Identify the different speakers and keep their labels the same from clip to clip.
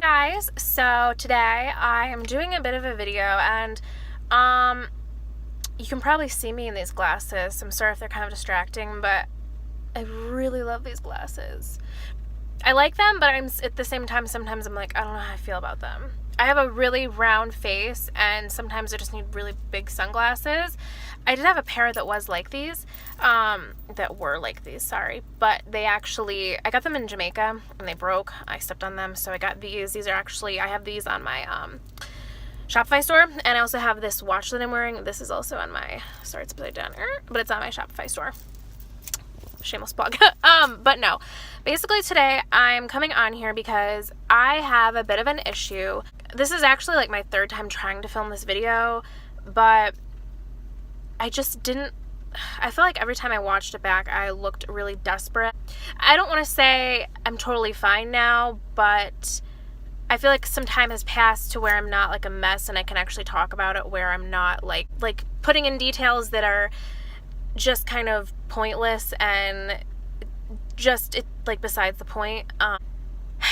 Speaker 1: Guys, so today I am doing a bit of a video and you can probably see me in these glasses. I'm sorry if they're kind of distracting, but I really love these glasses. I like them, but at the same time sometimes I'm like, I don't know how I feel about them. I have a really round face and sometimes I just need really big sunglasses. I did have a pair that was like these, but I got them in Jamaica and they broke. I stepped on them, so I got these. I have these on my Shopify store, and I also have this watch that I'm wearing. This is also on my, sorry it's upside down, but it's on my Shopify store. Shameless plug. But no, basically today I'm coming on here because I have a bit of an issue. This is actually like my third time trying to film this video, but I feel like every time I watched it back, I looked really desperate. I don't want to say I'm totally fine now, but I feel like some time has passed to where I'm not like a mess and I can actually talk about it, where I'm not like putting in details that are just kind of pointless and just besides the point.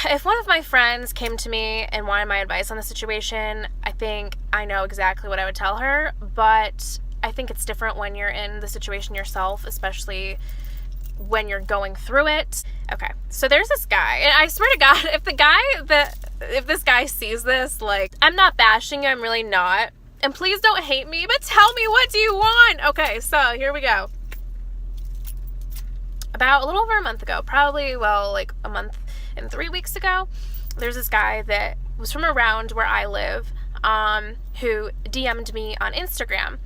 Speaker 1: If one of my friends came to me and wanted my advice on the situation, I think I know exactly what I would tell her, but I think it's different when you're in the situation yourself, especially when you're going through it. Okay, so there's this guy, and I swear to God, if this guy sees this, like, I'm not bashing you, I'm really not. And please don't hate me, but tell me, what do you want? Okay, so here we go. About a little over a month ago, probably, like a month and 3 weeks ago, there's this guy that was from around where I live, who DM'd me on Instagram.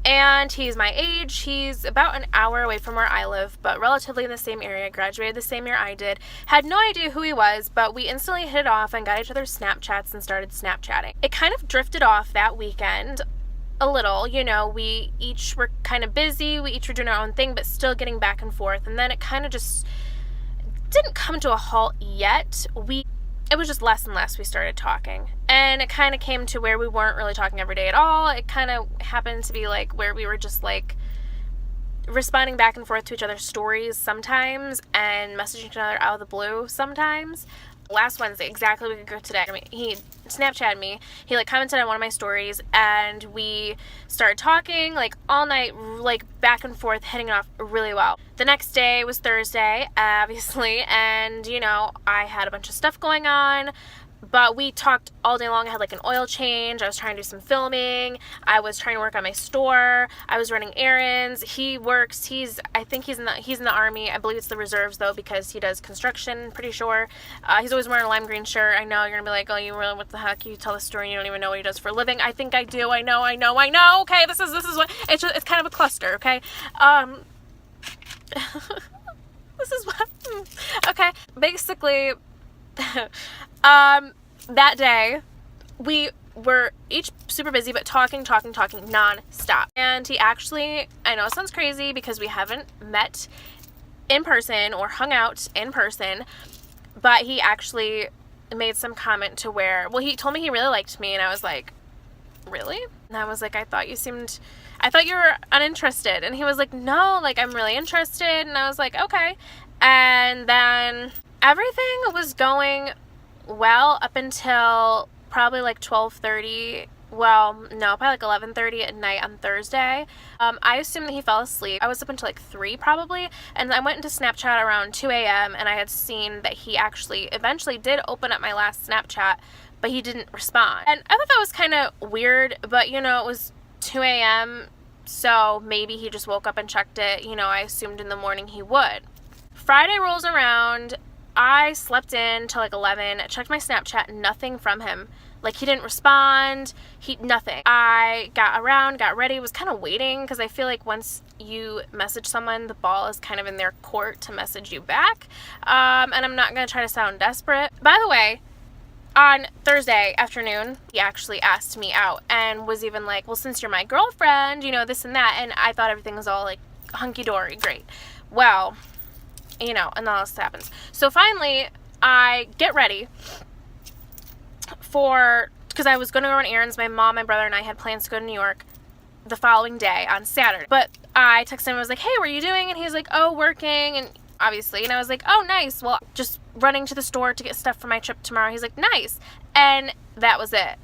Speaker 1: And he's my age. He's about an hour away from where I live, but relatively in the same area, graduated the same year I did. Had no idea who he was, but we instantly hit it off and got each other's Snapchats and started Snapchatting. It kind of drifted off that weekend a little, we each were kind of busy, we each were doing our own thing, but still getting back and forth. And then it kind of just didn't come to a halt yet. It was just less and less we started talking. And it kind of came to where we weren't really talking every day at all. It kind of happened to be like where we were just like responding back and forth to each other's stories sometimes and messaging each other out of the blue sometimes. Last Wednesday, exactly a week ago today, he Snapchatted me. He commented on one of my stories and we started talking all night, back and forth, hitting it off really well. The next day was Thursday, obviously, and I had a bunch of stuff going on, but we talked all day long. I had an oil change. I was trying to do some filming. I was trying to work on my store. I was running errands. He works. I think he's in the Army. I believe it's the reserves though, because he does construction, pretty sure. He's always wearing a lime green shirt. I know you're gonna be like, oh, you really, what the heck? You tell the story and you don't even know what he does for a living. I think I do. I know. Okay, this is what it's kind of a cluster, okay? This is what okay. Basically that day, we were each super busy, but talking non-stop. And he actually, I know it sounds crazy because we haven't met in person or hung out in person, but he actually made some comment to where, he told me he really liked me, and I was like, really? And I was like, I thought you were uninterested. And he was like, no, I'm really interested. And I was like, okay. And then everything was going well up until probably 12:30. Well, no, probably 11:30 at night on Thursday. I assumed that he fell asleep. I was up until 3 probably, and I went into Snapchat around 2 a.m. and I had seen that he actually eventually did open up my last Snapchat, but he didn't respond. And I thought that was kind of weird, but it was 2 a.m., so maybe he just woke up and checked it. I assumed in the morning he would. Friday rolls around. I slept in till 11, checked my Snapchat, nothing from him. He didn't respond, nothing. I got ready, was kind of waiting, because I feel like once you message someone, the ball is kind of in their court to message you back. And I'm not going to try to sound desperate. By the way, on Thursday afternoon, he actually asked me out and was even like, well, since you're my girlfriend, this and that. And I thought everything was all hunky-dory, great. Well, and all this happens. So finally, I get ready because I was going to go run errands. My mom, my brother, and I had plans to go to New York the following day on Saturday. But I texted him, I was like, hey, what are you doing? And he's like, oh, working. And obviously. And I was like, oh, nice. Well, just running to the store to get stuff for my trip tomorrow. He's like, nice. And that was it.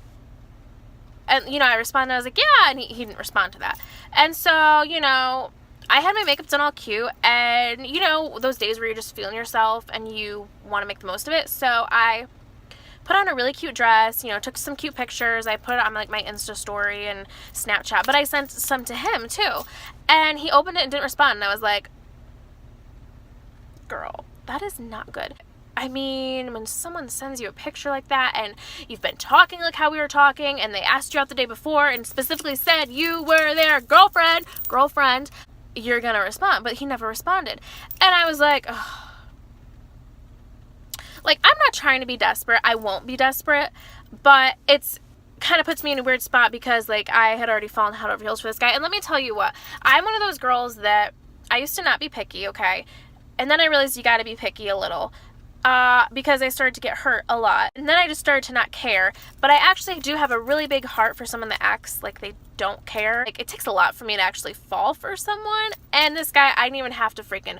Speaker 1: And, you know, I responded. I was like, yeah. And he didn't respond to that. And so, you know, I had my makeup done all cute. And, you know, those days where you're just feeling yourself and you want to make the most of it. So I put on a really cute dress, you know, took some cute pictures. I put it on like my Insta story and Snapchat, but I sent some to him too. And he opened it and didn't respond. And I was like, girl, that is not good. I mean, when someone sends you a picture like that and you've been talking like how we were talking and they asked you out the day before and specifically said you were their girlfriend, you're gonna respond. But he never responded. And I was like, ugh. Like, I'm not trying to be desperate. I won't be desperate. But it's kind of puts me in a weird spot because, like, I had already fallen head over heels for this guy. And let me tell you what. I'm one of those girls that I used to not be picky, okay? And then I realized you gotta be picky a little. Because I started to get hurt a lot. And then I just started to not care. But I actually do have a really big heart for someone that acts like they don't care. Like, it takes a lot for me to actually fall for someone. And this guy, I didn't even have to freaking...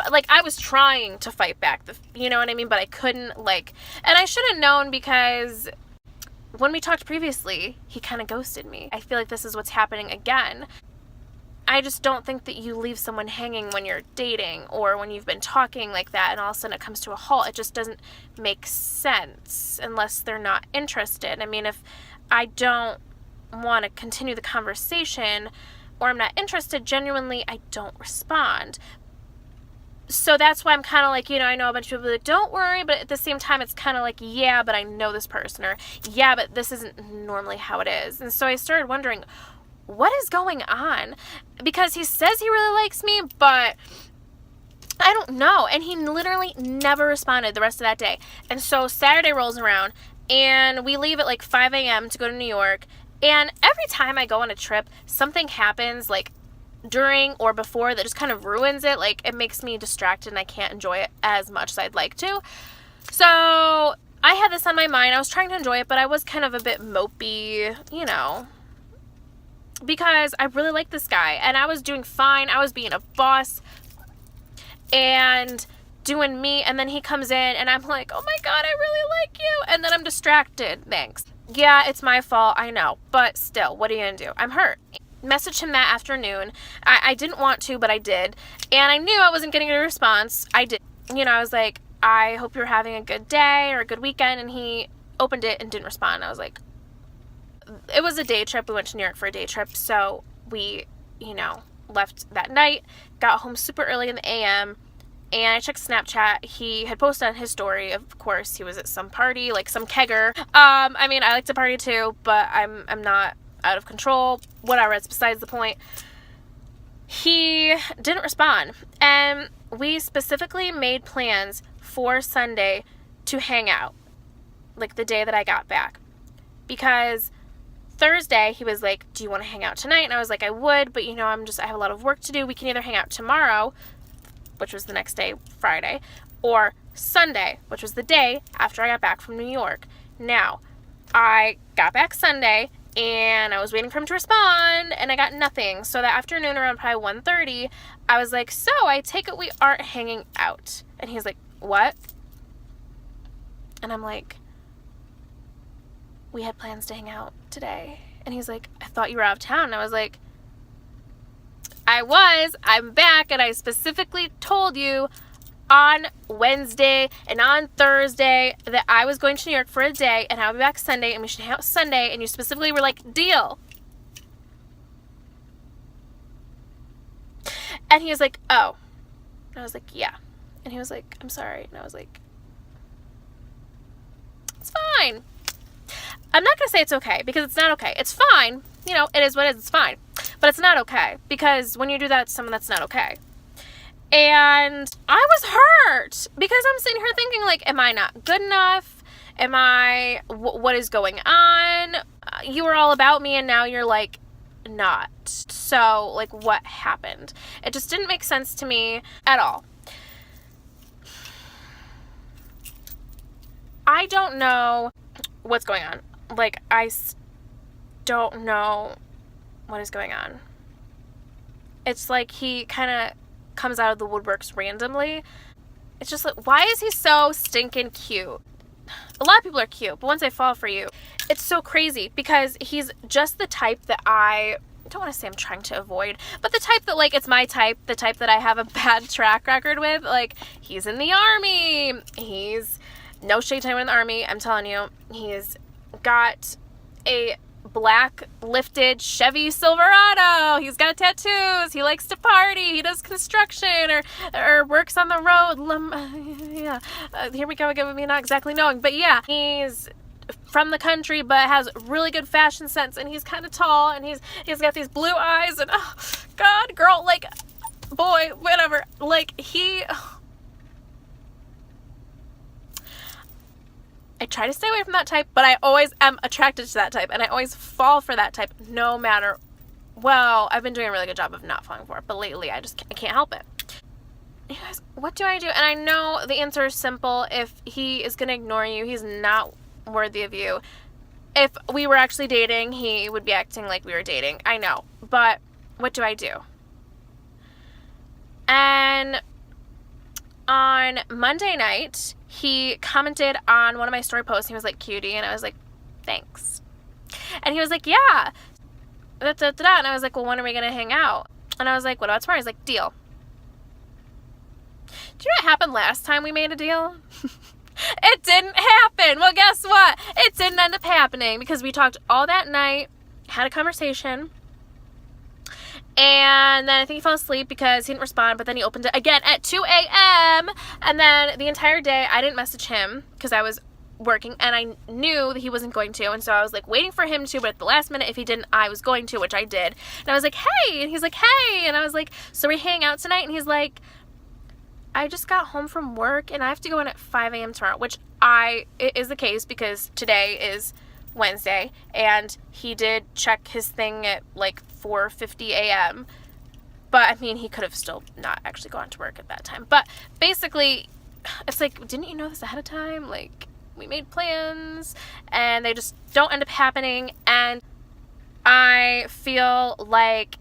Speaker 1: Like, I was trying to fight back. You know what I mean? But I couldn't, like... And I should have known because when we talked previously, he kind of ghosted me. I feel like this is what's happening again. I just don't think that you leave someone hanging when you're dating or when you've been talking like that and all of a sudden it comes to a halt. It just doesn't make sense unless they're not interested. I mean, if I don't want to continue the conversation or I'm not interested, genuinely, I don't respond. So that's why I'm kind of like, you know, I know a bunch of people that don't worry, but at the same time, it's kind of like, yeah, but I know this person, or yeah, but this isn't normally how it is. And so I started wondering, what is going on? Because he says he really likes me, but I don't know. And he literally never responded the rest of that day. And so Saturday rolls around and we leave at like 5 a.m. to go to New York. And every time I go on a trip, something happens like during or before that just kind of ruins it. Like, it makes me distracted and I can't enjoy it as much as I'd like to. So I had this on my mind. I was trying to enjoy it, but I was kind of a bit mopey, you know, because I really like this guy and I was doing fine. I was being a boss and doing me, and then he comes in and I'm like, oh my God, I really like you. And then I'm distracted. Thanks. Yeah, it's my fault. I know. But still, what are you going to do? I'm hurt. Messaged him that afternoon. I didn't want to, but I did. And I knew I wasn't getting a response. I did. You know, I was like, I hope you're having a good day or a good weekend. And he opened it and didn't respond. I was like, it was a day trip. We went to New York for a day trip. So we, you know, left that night, got home super early in the AM, and I checked Snapchat. He had posted on his story, of course, he was at some party, like some kegger. I mean, I like to party too, but I'm not out of control. Whatever, it's besides the point. He didn't respond, and we specifically made plans for Sunday to hang out, like the day that I got back, because Thursday, he was like, do you want to hang out tonight? And I was like, I would, but you know, I have a lot of work to do. We can either hang out tomorrow, which was the next day, Friday, or Sunday, which was the day after I got back from New York. Now, I got back Sunday, and I was waiting for him to respond, and I got nothing. So that afternoon, around probably 1:30, I was like, so I take it we aren't hanging out. And he's like, what? And I'm like, we had plans to hang out today. And he's like, I thought you were out of town. And I was like, I'm back, and I specifically told you on Wednesday and on Thursday that I was going to New York for a day and I'll be back Sunday and we should hang out Sunday, and you specifically were like, deal. And he was like, oh. And I was like, yeah. And he was like, I'm sorry. And I was like, it's fine. I'm not going to say it's okay, because it's not okay. It's fine. You know, it is what it is. It's fine. But it's not okay, because when you do that to someone, that's not okay. And I was hurt because I'm sitting here thinking, like, am I not good enough? What is going on? You were all about me, and now you're, like, not. So, like, what happened? It just didn't make sense to me at all. I don't know what's going on. Like, I don't know what is going on. It's like he kind of comes out of the woodworks randomly. it's just like, why is he so stinking cute? A lot of people are cute, but once they fall for you, it's so crazy because he's just the type that I don't want to say I'm trying to avoid, but the type that, like, it's my type, the type that I have a bad track record with. Like, he's in the Army. He's no shade time in the Army. I'm telling you, he's got a black lifted Chevy Silverado. He's got tattoos. He likes to party. He does construction or works on the road. Yeah, here we go again with me not exactly knowing, but yeah, he's from the country but has really good fashion sense, and he's kind of tall, and he's got these blue eyes, and oh god, girl, like, boy, whatever, like, I try to stay away from that type, but I always am attracted to that type, and I always fall for that type no matter, well, I've been doing a really good job of not falling for it, but lately I can't help it. You guys, what do I do? And I know the answer is simple. If he is going to ignore you, he's not worthy of you. If we were actually dating, he would be acting like we were dating. I know, but what do I do? And on Monday night, he commented on one of my story posts. He was like, cutie, and I was like, thanks. And he was like, yeah, and I was like, well, when are we gonna hang out? And I was like, what about tomorrow? He's like, deal. Do you know what happened last time we made a deal? It didn't happen. Well, guess what? It didn't end up happening because we talked all that night, had a conversation, and then I think he fell asleep because he didn't respond, but then he opened it again at 2 a.m. And then the entire day I didn't message him because I was working, and I knew that he wasn't going to, and so I was like waiting for him to, but at the last minute, if he didn't, I was going to, which I did. And I was like, hey, and he's like, hey, and I was like, so we hang out tonight? And he's like, I just got home from work and I have to go in at 5 a.m. tomorrow, which it is the case because today is Wednesday, and he did check his thing at like 4:50 a.m. But I mean, he could have still not actually gone to work at that time. But basically, it's like, didn't you know this ahead of time? Like, we made plans and they just don't end up happening. And I feel like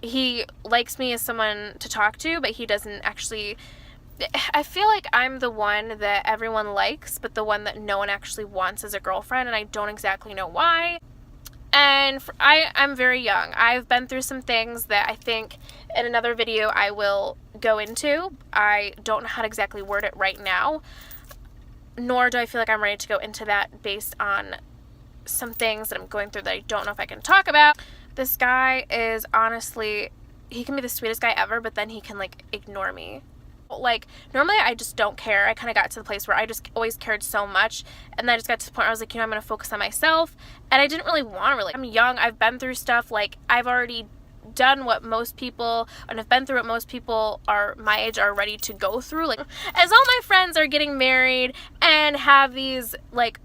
Speaker 1: he likes me as someone to talk to, but he doesn't actually. I feel like I'm the one that everyone likes, but the one that no one actually wants as a girlfriend, and I don't exactly know why. And I'm very young. I've been through some things that I think in another video I will go into. I don't know how to exactly word it right now, nor do I feel like I'm ready to go into that based on some things that I'm going through that I don't know if I can talk about. This guy is honestly, he can be the sweetest guy ever, but then he can like ignore me. Like, normally I just don't care. I kind of got to the place where I just always cared so much, and then I just got to the point where I was like, you know, I'm going to focus on myself, and I didn't really want to really. I'm young, I've been through stuff, like, I've already done what most people, and I've been through what most people are my age are ready to go through. Like, as all my friends are getting married and have these, like,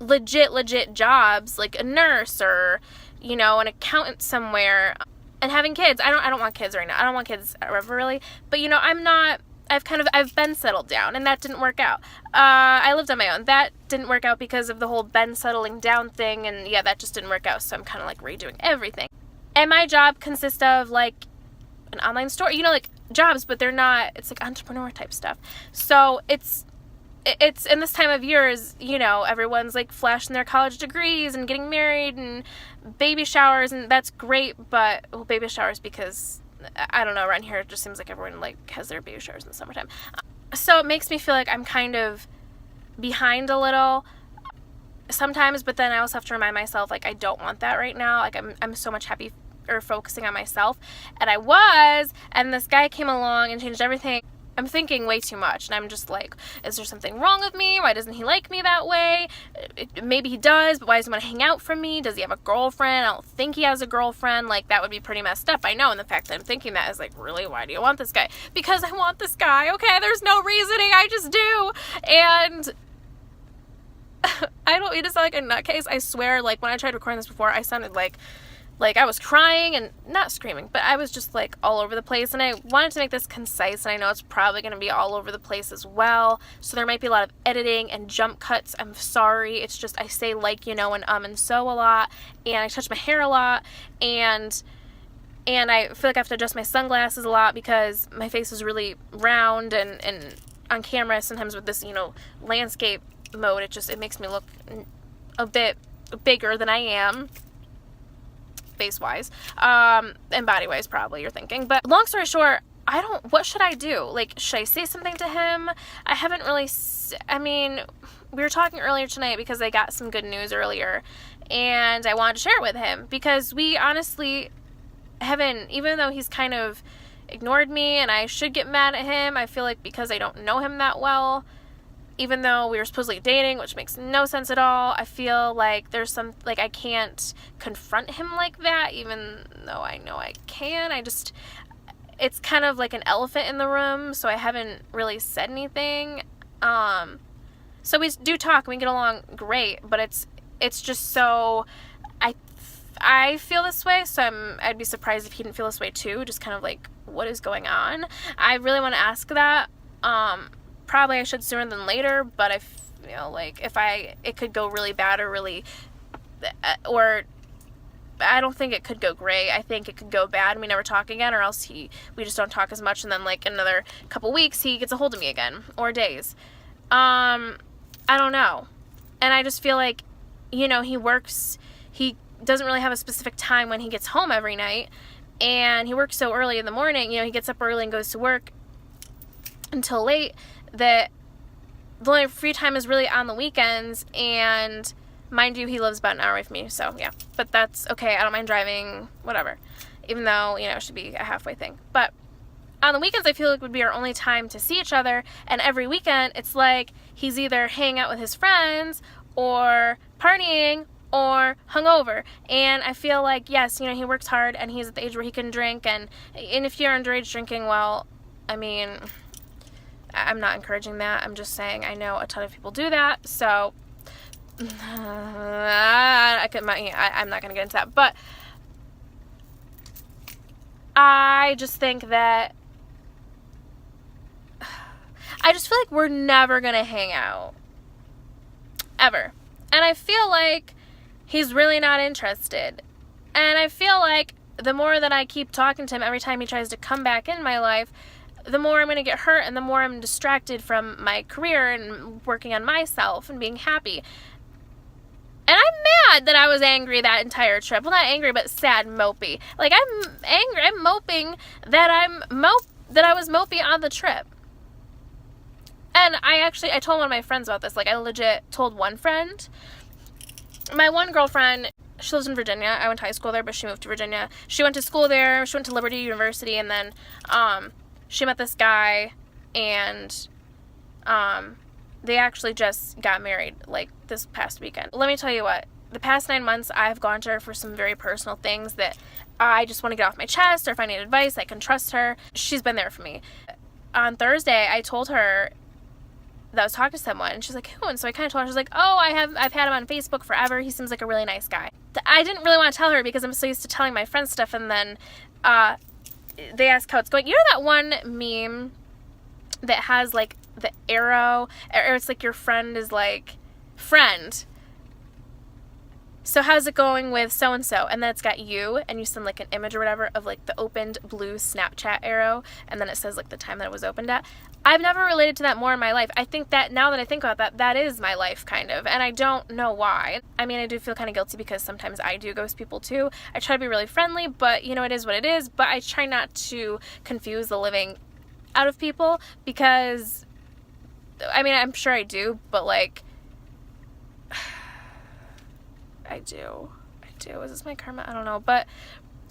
Speaker 1: legit jobs, like a nurse or, you know, an accountant somewhere, and having kids. I don't want kids right now. I don't want kids ever really. But, you know, I've been settled down, and that didn't work out. I lived on my own. That didn't work out because of the whole Ben settling down thing, and yeah, that just didn't work out. So I'm kind of like redoing everything. And my job consists of like an online store, you know, like jobs, but they're not, it's like entrepreneur type stuff. So it's in this time of year is, you know, everyone's like flashing their college degrees and getting married and baby showers, and that's great, but, well, baby showers because, I don't know, around here it just seems like everyone like has their baby showers in the summertime. So it makes me feel like I'm kind of behind a little sometimes, but then I also have to remind myself, like, I don't want that right now. Like, I'm so much happy or focusing on myself, and I was, and this guy came along and changed everything. I'm thinking way too much, and I'm just like, is there something wrong with me? Why doesn't he like me that way? Maybe he does, but why doesn't he want to hang out from me? Does he have a girlfriend? I don't think he has a girlfriend. Like, that would be pretty messed up, I know, and the fact that I'm thinking that is like, really, why do you want this guy? Because I want this guy, okay? There's no reasoning, I just do, and I don't mean to sound like a nutcase, I swear, like, when I tried recording this before, I sounded like I was crying and not screaming, but I was just like all over the place, and I wanted to make this concise, and I know it's probably going to be all over the place as well, so there might be a lot of editing and jump cuts. I'm sorry, it's just I say like, you know, and so a lot, and I touch my hair a lot, and and I feel like I have to adjust my sunglasses a lot because my face is really round, and on camera sometimes with this, landscape mode, it makes me look a bit bigger than I am, face-wise, and body-wise probably, you're thinking. But long story short, what should I do? Like, should I say something to him? I haven't really, we were talking earlier tonight because I got some good news earlier, and I wanted to share it with him because we honestly haven't, even though he's kind of ignored me and I should get mad at him, I feel like because I don't know him that well, even though we were supposedly dating, which makes no sense at all, I feel like there's I can't confront him like that, even though I know I can. It's kind of like an elephant in the room, so I haven't really said anything. So we do talk and we get along great, but it's just so, I feel this way, so I'd be surprised if he didn't feel this way too, just kind of like, what is going on? I really want to ask that. Probably I should sooner than later, but I feel like it could go really bad or I don't think it could go great. I think it could go bad and we never talk again, or else we just don't talk as much, and then like another couple weeks he gets a hold of me again, or days. I don't know. And I just feel like, he doesn't really have a specific time when he gets home every night, and he works so early in the morning, he gets up early and goes to work until late, that the only free time is really on the weekends, and mind you, he lives about an hour away from me, so yeah, but that's okay. I don't mind driving, whatever, even though, it should be a halfway thing. But on the weekends, I feel like would be our only time to see each other, and every weekend, it's like he's either hanging out with his friends, or partying, or hungover. And I feel like, yes, he works hard, and he's at the age where he can drink, and if you're underage drinking, well, I'm not encouraging that. I'm just saying I know a ton of people do that, so I'm not going to get into that, but I just think that I just feel like we're never going to hang out. Ever. And I feel like he's really not interested. And I feel like the more that I keep talking to him every time he tries to come back in my life, the more I'm going to get hurt, and the more I'm distracted from my career and working on myself and being happy. And I'm mad that I was angry that entire trip. Well, not angry, but sad, mopey. Like, I'm angry. I'm moping that I was mopey on the trip. And I told one of my friends about this. Like, I legit told one friend. My one girlfriend, she lives in Virginia. I went to high school there, but she moved to Virginia. She went to school there. She went to Liberty University, and then she met this guy, and they actually just got married, like, this past weekend. Let me tell you what. The past 9 months, I've gone to her for some very personal things that I just want to get off my chest, or if I need advice, I can trust her. She's been there for me. On Thursday, I told her that I was talking to someone, and she's like, who? And so I kind of told her, she's like, oh, I've had him on Facebook forever. He seems like a really nice guy. I didn't really want to tell her because I'm so used to telling my friends stuff, and then they ask how it's going. You know that one meme that has, like, the arrow, or it's like your friend is like, friend, so how's it going with so-and-so? And then it's got you, and you send, like, an image or whatever of, like, the opened blue Snapchat arrow, and then it says, like, the time that it was opened at. I've never related to that more in my life. I think that, now that I think about that, that is my life, kind of, and I don't know why. I do feel kind of guilty because sometimes I do ghost people, too. I try to be really friendly, but, it is what it is, but I try not to confuse the living out of people, because, I'm sure I do, but, like, I do. Is this my karma? I don't know. But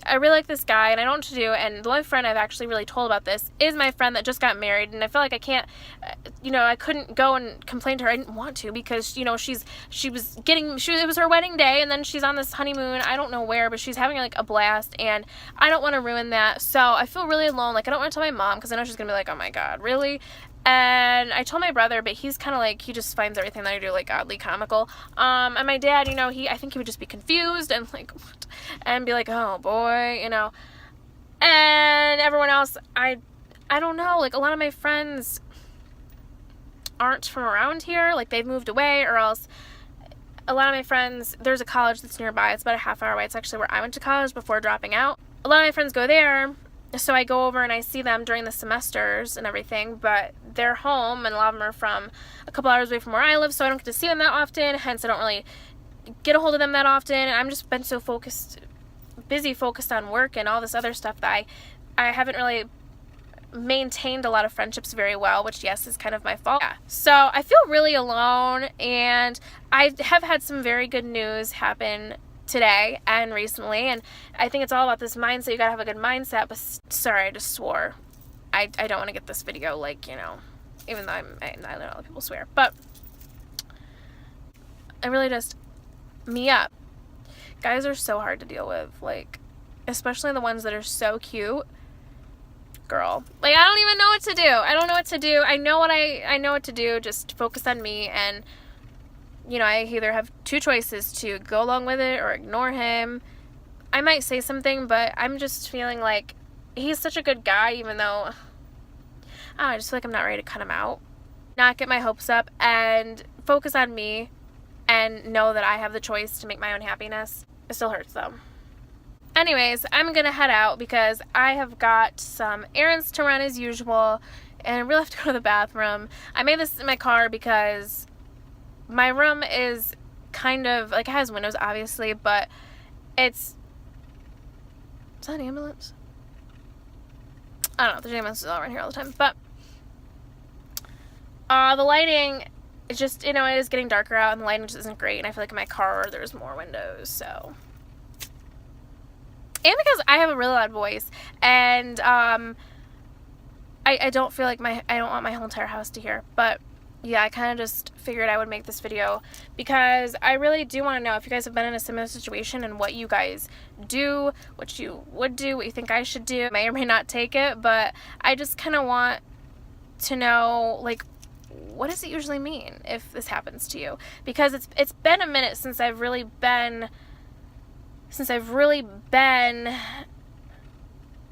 Speaker 1: I really like this guy, and I don't know what to do. And the only friend I've actually really told about this is my friend that just got married. And I feel like I can't, I couldn't go and complain to her. I didn't want to because, it was her wedding day, and then she's on this honeymoon. I don't know where, but she's having, like, a blast. And I don't want to ruin that. So I feel really alone. Like, I don't want to tell my mom because I know she's going to be like, oh my God, really? And I told my brother, but he's kind of like, he just finds everything that I do, like, oddly comical. And my dad, I think he would just be confused and, like, what? And be like, oh boy, And everyone else, I don't know, like, a lot of my friends aren't from around here, like, they've moved away, or else a lot of my friends, there's a college that's nearby. It's about a half hour away. It's actually where I went to college before dropping out. a lot of my friends go there, so I go over and I see them during the semesters and everything, but they're home, and a lot of them are from a couple hours away from where I live, so I don't get to see them that often, hence I don't really get a hold of them that often, and I'm just been so busy focused on work and all this other stuff that I haven't really maintained a lot of friendships very well, which, yes, is kind of my fault. Yeah. So I feel really alone, and I have had some very good news happen today and recently, and I think it's all about this mindset. You gotta have a good mindset. But sorry, I just swore. I don't want to get this video, like, you know, even though I know other people swear, but I really just, me up. Guys are so hard to deal with, like, especially the ones that are so cute. Girl, like, I don't even know what to do. I don't know what to do. I know what to do. Just focus on me, and you know, I either have two choices: to go along with it or ignore him. I might say something, but I'm just feeling like he's such a good guy, even though I just feel like I'm not ready to cut him out. Not get my hopes up and focus on me and know that I have the choice to make my own happiness. It still hurts though. Anyways, I'm gonna head out because I have got some errands to run as usual, and I really have to go to the bathroom. I made this in my car because my room is kind of, like, it has windows obviously, but is that an ambulance? I don't know, there's ambulances all around here all the time, but the lighting, it's just, you know, it is getting darker out, and the lighting just isn't great, and I feel like in my car there's more windows, so. And because I have a really loud voice, and I don't feel like I don't want my whole entire house to hear, but yeah, I kind of just figured I would make this video because I really do want to know if you guys have been in a similar situation and what you guys do, what you would do, what you think I should do. I may or may not take it, but I just kind of want to know, like, what does it usually mean if this happens to you? Because it's been a minute since I've really been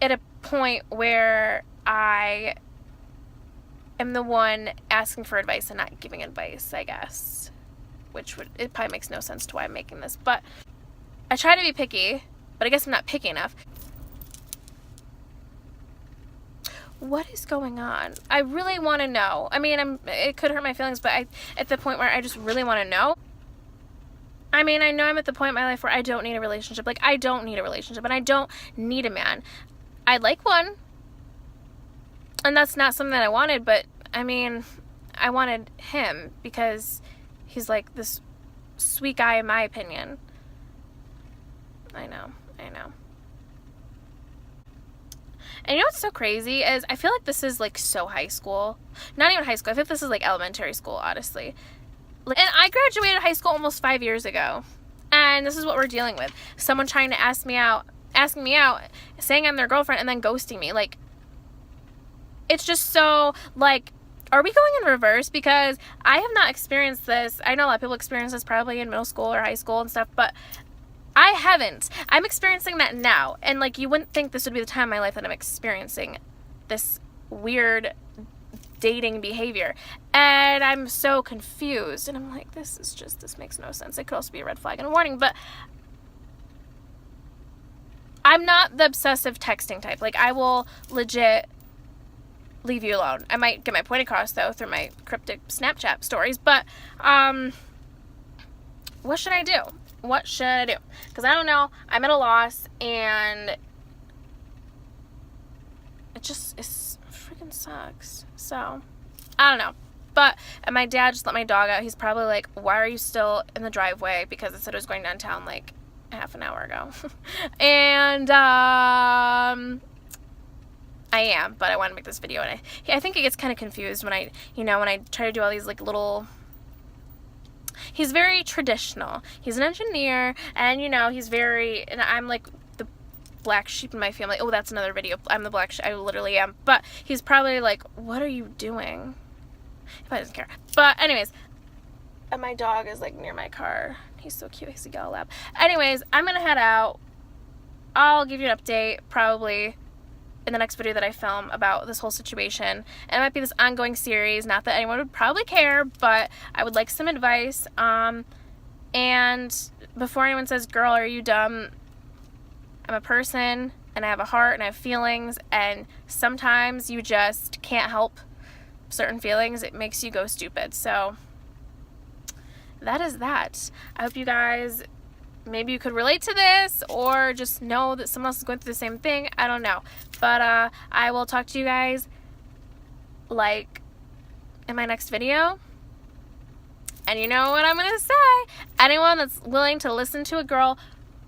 Speaker 1: at a point where I am the one asking for advice and not giving advice, I guess. It probably makes no sense to why I'm making this, but I try to be picky, but I guess I'm not picky enough. What is going on? I really want to know. I mean, it could hurt my feelings, but at the point where I just really want to know. I mean, I know I'm at the point in my life where I don't need a relationship. Like, I don't need a relationship, and I don't need a man. I'd like one, and that's not something that I wanted, but, I mean, I wanted him because he's, like, this sweet guy in my opinion. I know. And you know what's so crazy is I feel like this is, like, so high school. Not even high school. I feel like this is, like, elementary school, honestly. And I graduated high school almost 5 years ago, and this is what we're dealing with. Someone trying to asking me out, saying I'm their girlfriend, and then ghosting me. Like, it's just so, like, are we going in reverse? Because I have not experienced this. I know a lot of people experience this probably in middle school or high school and stuff, but I haven't. I'm experiencing that now, and, like, you wouldn't think this would be the time in my life that I'm experiencing this weird dating behavior, and I'm so confused, and I'm like, this makes no sense. It could also be a red flag and a warning, but I'm not the obsessive texting type. Like, I will legit leave you alone. I might get my point across, though, through my cryptic Snapchat stories, but what should I do? Because I don't know. I'm at a loss, and it freaking sucks. So, I don't know. But, and my dad just let my dog out. He's probably like, why are you still in the driveway? Because it said it was going downtown, like, half an hour ago. And, I am, but I want to make this video, and I think it gets kind of confused when I try to do all these, like, little. He's very traditional. He's an engineer, and, and I'm, like, the black sheep in my family. Oh, that's another video. I'm the black sheep. I literally am. But he's probably like, what are you doing? He probably doesn't care. But anyways, and my dog is, like, near my car. He's so cute. He's a yellow lab. Anyways, I'm going to head out. I'll give you an update probably in the next video that I film about this whole situation. And it might be this ongoing series. Not that anyone would probably care, but I would like some advice. And before anyone says, girl, are you dumb? I'm a person, and I have a heart and I have feelings, and sometimes you just can't help certain feelings. It makes you go stupid. So that is that. I hope you guys, maybe you could relate to this, or just know that someone else is going through the same thing. I don't know. But I will talk to you guys like in my next video. And you know what I'm gonna say? Anyone that's willing to listen to a girl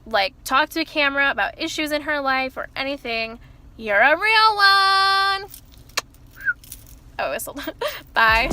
Speaker 1: like talk to a camera about issues in her life or anything, you're a real one. Oh, I whistled. Bye.